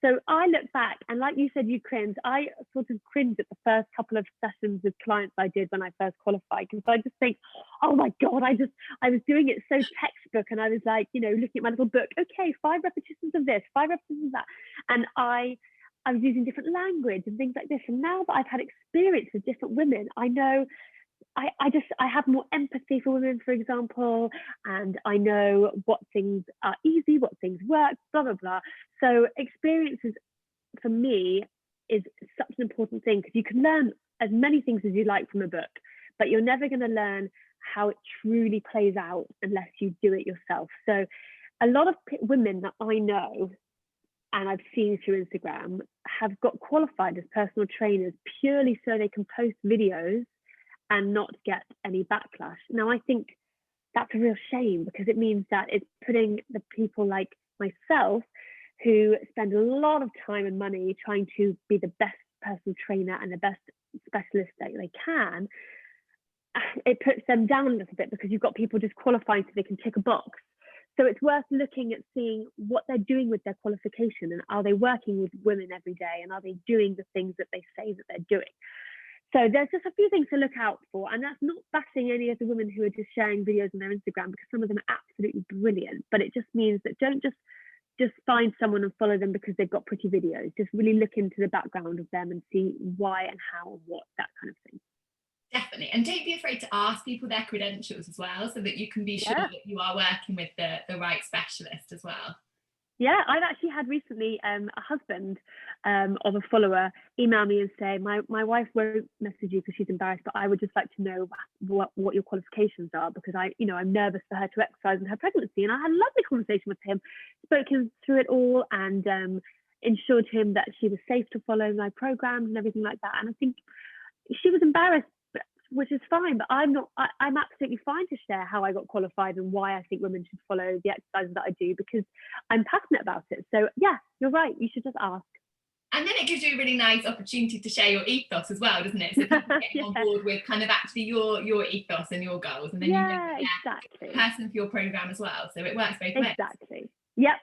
So I look back, and like you said, you cringe. I sort of cringed at the first couple of sessions with clients I did when I first qualified, because I just think, oh my God, I was doing it so textbook, and I was like, looking at my little book, okay, 5 repetitions of this, 5 repetitions of that. And I was using different language and things like this. And now that I've had experience with different women, I know I have more empathy for women, for example, and I know what things are easy, what things work, blah, blah, blah. So experiences for me is such an important thing, because you can learn as many things as you like from a book, but you're never going to learn how it truly plays out unless you do it yourself. So a lot of women that I know and I've seen through Instagram have got qualified as personal trainers purely so they can post videos and not get any backlash. Now, I think that's a real shame, because it means that it's putting the people like myself who spend a lot of time and money trying to be the best personal trainer and the best specialist that they can, it puts them down a little bit because you've got people just qualifying so they can tick a box. So it's worth looking at seeing what they're doing with their qualification, and are they working with women every day, and are they doing the things that they say that they're doing. So there's just a few things to look out for, and that's not bashing any of the women who are just sharing videos on their Instagram, because some of them are absolutely brilliant, but it just means that don't just find someone and follow them because they've got pretty videos. Just really look into the background of them and see why and how and what, that kind of thing.
Definitely. And don't be afraid to ask people their credentials as well, so that you can be sure that you are working with the right specialist as well.
Yeah, I've actually had recently a husband of a follower email me and say, my wife won't message you because she's embarrassed, but I would just like to know what your qualifications are, because I'm nervous for her to exercise in her pregnancy. And I had a lovely conversation with him, spoke him through it all, and ensured him that she was safe to follow my programs and everything like that. And I think she was embarrassed, which is fine, but I'm absolutely fine to share how I got qualified and why I think women should follow the exercises that I do, because I'm passionate about it. So yeah, you're right, you should just ask. And
then it gives you a really nice opportunity to share your ethos as well, doesn't it? So people getting on board with kind of actually your ethos and your goals, and then you know
exactly.
the person for your program as well. So it works both ways.
Exactly. Yep.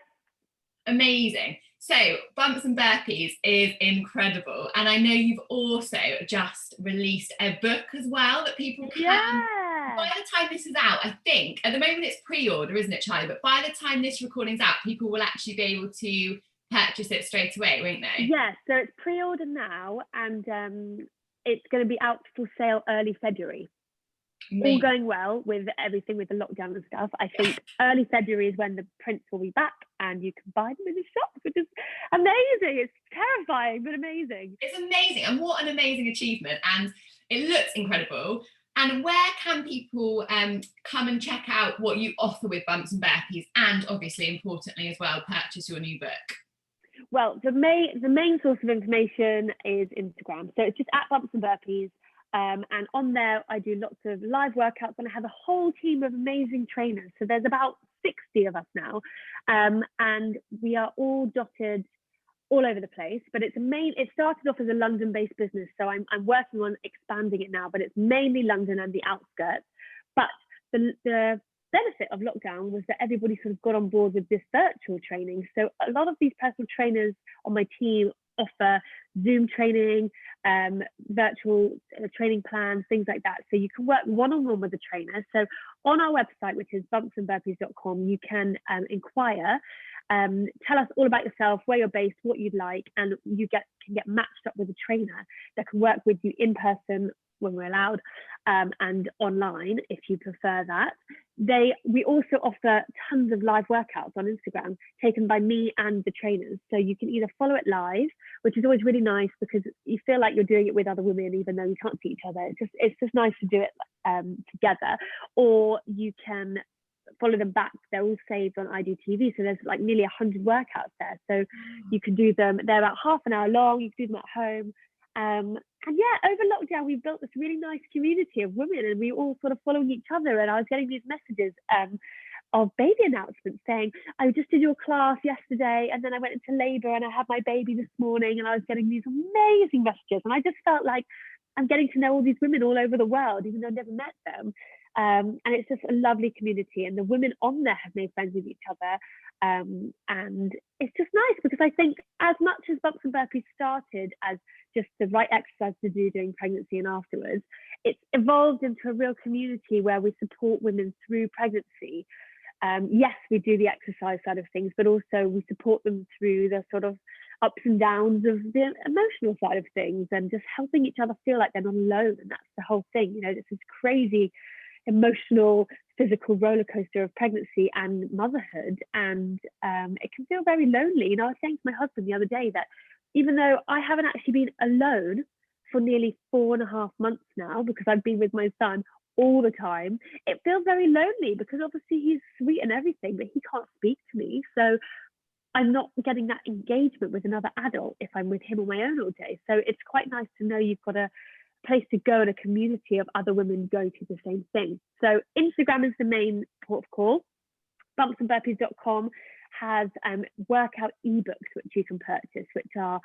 Amazing. So Bumps and Burpees is incredible, and I know you've also just released a book as well that people can. By the time this is out, I think at the moment it's pre-order, isn't it, Charlie? But by the time this recording's out, people will actually be able to purchase it straight away, won't they?
Yeah, so it's pre-order now, and it's going to be out for sale early February. All going well with everything with the lockdown and stuff. I think early February is when the prints will be back and you can buy them in the shop, which is amazing. It's terrifying, but amazing.
It's amazing. And what an amazing achievement. And it looks incredible. And where can people come and check out what you offer with Bumps and Burpees, and obviously, importantly as well, purchase your new book?
Well, the main source of information is Instagram. So it's just at Bumps and Burpees. And on there, I do lots of live workouts, and I have a whole team of amazing trainers. So there's about 60 of us now, and we are all dotted all over the place. But it started off as a London-based business, so I'm working on expanding it now. But it's mainly London and the outskirts. But the benefit of lockdown was that everybody sort of got on board with this virtual training. So a lot of these personal trainers on my team offer Zoom training, virtual training plans, things like that. So you can work one-on-one with the trainer. So on our website, which is bumpsandburpees.com, you can inquire, tell us all about yourself, where you're based, what you'd like, and you can get matched up with a trainer that can work with you in person when we're allowed, and online if you prefer that. We also offer tons of live workouts on Instagram taken by me and the trainers. So you can either follow it live, which is always really nice because you feel like you're doing it with other women, even though you can't see each other. It's just nice to do it together. Or you can follow them back. They're all saved on IGTV. So there's like nearly 100 workouts there. So you can do them. They're about half an hour long. You can do them at home. And yeah, over lockdown, we built this really nice community of women, and we all sort of following each other. And I was getting these messages of baby announcements saying, I just did your class yesterday, and then I went into labor and I had my baby this morning, and I was getting these amazing messages. And I just felt like I'm getting to know all these women all over the world, even though I've never met them. And it's just a lovely community, and the women on there have made friends with each other. And it's just nice because I think as much as Bumps and Burpees started as just the right exercise to do during pregnancy and afterwards, it's evolved into a real community where we support women through pregnancy. Yes, we do the exercise side of things, but also we support them through the sort of ups and downs of the emotional side of things, and just helping each other feel like they're not alone. And that's the whole thing, this is crazy emotional, physical roller coaster of pregnancy and motherhood, and it can feel very lonely. I was saying to my husband the other day that even though I haven't actually been alone for nearly 4.5 months now, because I've been with my son all the time, it feels very lonely because obviously he's sweet and everything, but he can't speak to me. So I'm not getting that engagement with another adult if I'm with him on my own all day. So it's quite nice to know you've got a place to go and a community of other women go to the same thing. So Instagram is the main port of call. Bumpsandburpees.com has workout ebooks which you can purchase, which are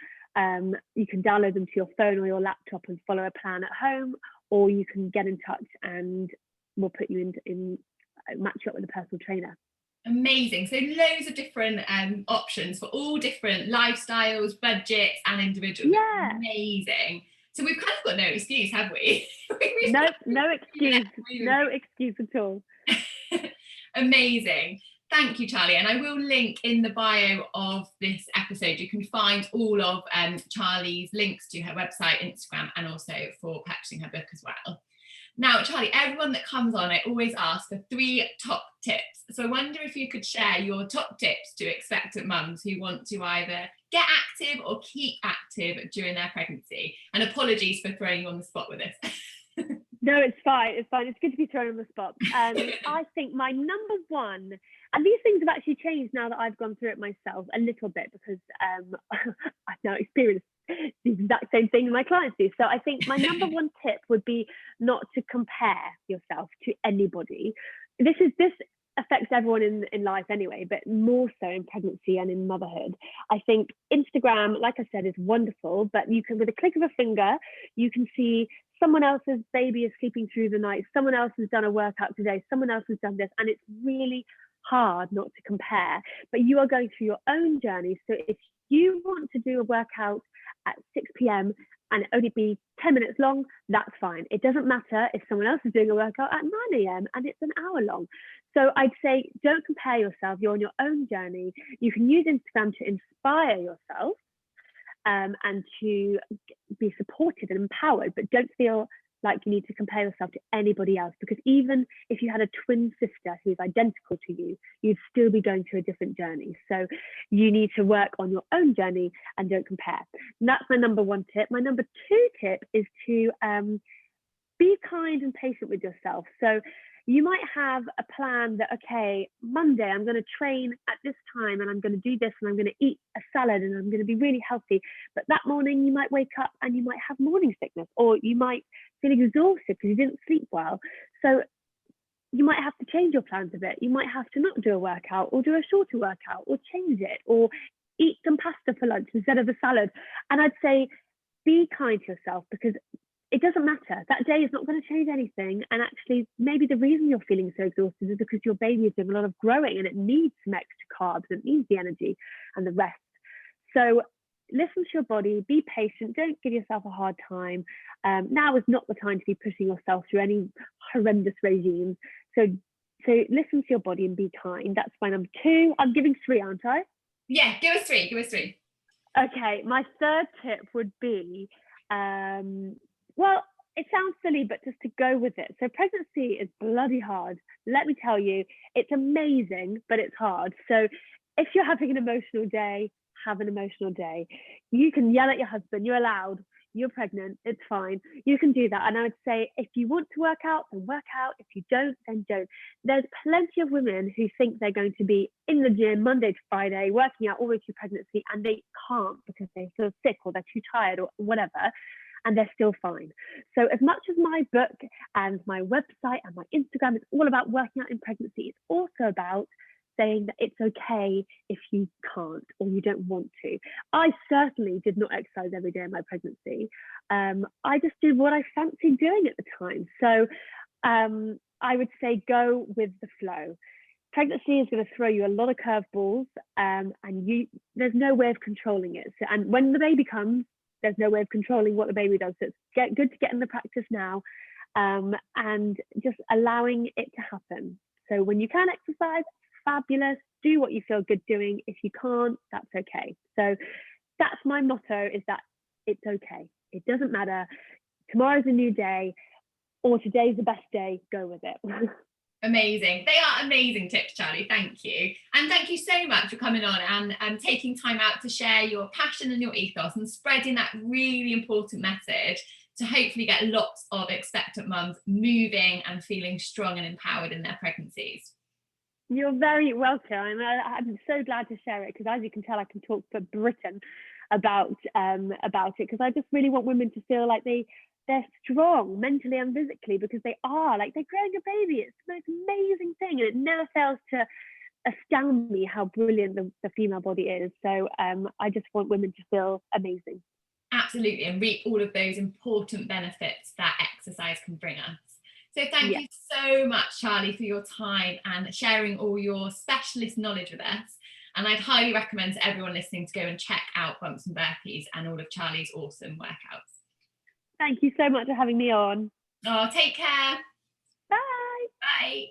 you can download them to your phone or your laptop and follow a plan at home, or you can get in touch and we'll put you in match you up with a personal trainer.
Amazing. So loads of different options for all different lifestyles, budgets and individuals.
Yeah.
Amazing. So we've kind of got no excuse, have we?
No excuse. No excuse at all.
Amazing. Thank you, Charlie. And I will link in the bio of this episode. You can find all of Charlie's links to her website, Instagram, and also for purchasing her book as well. Now, Charlie, everyone that comes on, I always ask for 3 top tips. So I wonder if you could share your top tips to expectant mums who want to either get active or keep active during their pregnancy. And apologies for throwing you on the spot with this.
No, it's fine. It's fine. It's good to be thrown on the spot. I think my number one, and these things have actually changed now that I've gone through it myself a little bit, because I've now experienced the exact same thing my clients do. So I think my number one tip would be not to compare yourself to anybody. This affects everyone in life anyway, but more so in pregnancy and in motherhood. I think Instagram, like I said, is wonderful, but you can, with a click of a finger, you can see someone else's baby is sleeping through the night, someone else has done a workout today, someone else has done this, and it's really hard not to compare. But you are going through your own journey. So if you want to do a workout at 6 p.m. and only be 10 minutes long, that's fine. It doesn't matter if someone else is doing a workout at 9 a.m. and it's an hour long. So I'd say don't compare yourself. You're on your own journey. You can use Instagram to inspire yourself and to be supported and empowered, but don't feel like you need to compare yourself to anybody else, because even if you had a twin sister who's identical to you, you'd still be going through a different journey. So you need to work on your own journey and don't compare. And that's my number one tip. My number 2 tip is to be kind and patient with yourself. So you might have a plan that, okay, Monday I'm going to train at this time and I'm going to do this and I'm going to eat a salad and I'm going to be really healthy. But that morning you might wake up and you might have morning sickness, or you might feel exhausted because you didn't sleep well. So you might have to change your plans a bit. You might have to not do a workout, or do a shorter workout, or change it, or eat some pasta for lunch instead of a salad. And I'd say be kind to yourself, because it doesn't matter. That day is not going to change anything. And actually, maybe the reason you're feeling so exhausted is because your baby is doing a lot of growing and it needs some extra carbs and it needs the energy and the rest. So listen to your body, be patient, don't give yourself a hard time. Now is not the time to be pushing yourself through any horrendous regimes. So listen to your body and be kind. That's my number 2. I'm giving 3, aren't I?
Yeah, give us 3.
Okay, my 3rd tip would be, well, it sounds silly, but just to go with it. So pregnancy is bloody hard. Let me tell you, it's amazing, but it's hard. So if you're having an emotional day, have an emotional day. You can yell at your husband. You're allowed. You're pregnant. It's fine. You can do that. And I would say, if you want to work out, then work out. If you don't, then don't. There's plenty of women who think they're going to be in the gym Monday to Friday, working out all the way through pregnancy, and they can't because they feel sick or they're too tired or whatever. And they're still fine. So as much as my book and my website and my Instagram is all about working out in pregnancy, it's also about saying that it's okay if you can't or you don't want to. I certainly did not exercise every day in my pregnancy. I just did what I fancied doing at the time. So I would say go with the flow. Pregnancy is going to throw you a lot of curveballs, and there's no way of controlling it. So, and when the baby comes, there's no way of controlling what the baby does. So it's good to get in the practice now, and just allowing it to happen. So when you can exercise, fabulous. Do what you feel good doing. If you can't, that's okay. So that's my motto, is that it's okay. It doesn't matter. Tomorrow's a new day, or today's the best day. Go with it.
Amazing. They are amazing tips, Charlie. Thank you. And thank you so much for coming on and taking time out to share your passion and your ethos and spreading that really important message to hopefully get lots of expectant mums moving and feeling strong and empowered in their pregnancies.
You're very welcome. I'm so glad to share it, because as you can tell, I can talk for Britain about it, because I just really want women to feel like they're strong mentally and physically, because they are, like, they're growing a baby. It's the most amazing thing, and it never fails to astound me how brilliant the female body is. So I just want women to feel amazing.
Absolutely, and reap all of those important benefits that exercise can bring us. So thank you so much, Charlie, for your time and sharing all your specialist knowledge with us. And I'd highly recommend to everyone listening to go and check out Bumps and Burpees and all of Charlie's awesome workouts.
Thank you so much for having me on.
Oh, take care.
Bye.
Bye.